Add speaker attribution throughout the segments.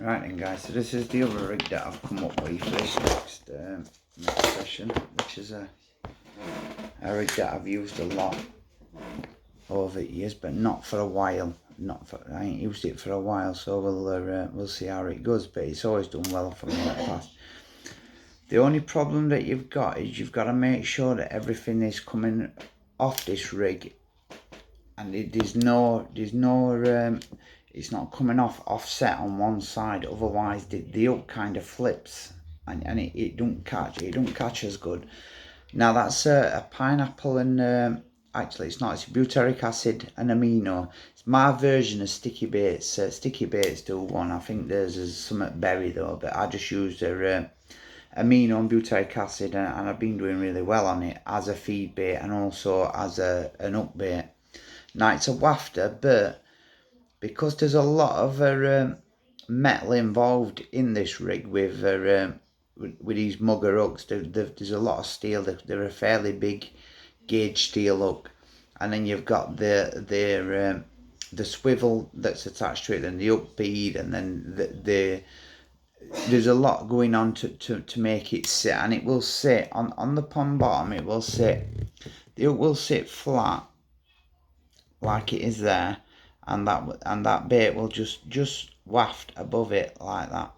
Speaker 1: Right then guys, so this is the other rig that I've come up with for this next session, which is a rig that I've used a lot over the years, but not for a while. I ain't used it for a while, so we'll see how it goes, but it's always done well for me in the past. The only problem that you've got is you've got to make sure that everything is coming off this rig, and it's not coming off offset on one side, otherwise the hook kind of flips and it don't catch as good. Now that's a pineapple and actually it's not, it's butyric acid and amino. It's my version of sticky baits. Sticky baits do one, I think theirs is something berry though, but I just used their amino and butyric acid, and I've been doing really well on it as a feed bait and also as an hook bait. Now it's a wafter, but because there's a lot of metal involved in this rig with these mugger hooks, there's a lot of steel. They're a fairly big gauge steel hook, and then you've got the swivel that's attached to it, and the hook bead, and then there's a lot going on to make it sit, and it will sit on the pond bottom. It will sit, the hook will sit flat like it is there, and that bait will just waft above it like that.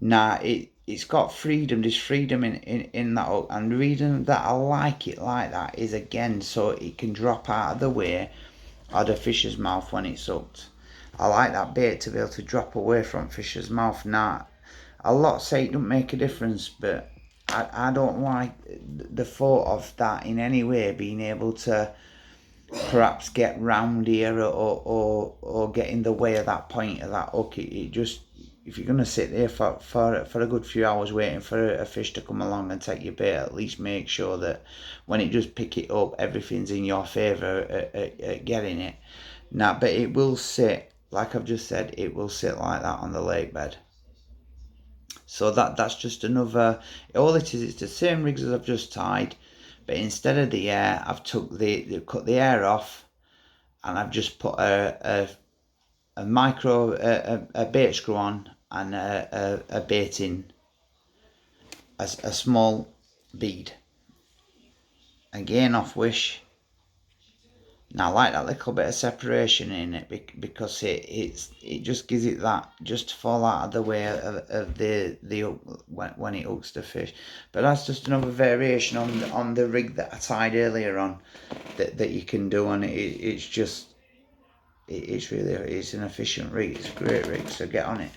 Speaker 1: Now it's got freedom. There's freedom in that hook, and the reason that I like it like that is, again, so it can drop out of the way of the fish's mouth when it's hooked. I like that bait to be able to drop away from fish's mouth. Now a lot say it don't make a difference, but I don't like the thought of that in any way being able to perhaps get round here or get in the way of that point of that hook. It just, if you're going to sit there for a good few hours waiting for a fish to come along and take your bait, at least make sure that when it does pick it up, everything's in your favour at getting it. Now, but it will sit, like I've just said, it will sit like that on the lake bed. So that's just another, all it is, it's the same rigs as I've just tied, but instead of the air, I've cut the air off, and I've just put a bait screw on, and a bait in, a small bead, again off wish. Now I like that little bit of separation in it because it just gives it that, just to fall out of the way of the hook when it hooks the fish. But that's just another variation on the rig that I tied earlier on that you can do, and it's really an efficient rig. It's a great rig, so get on it.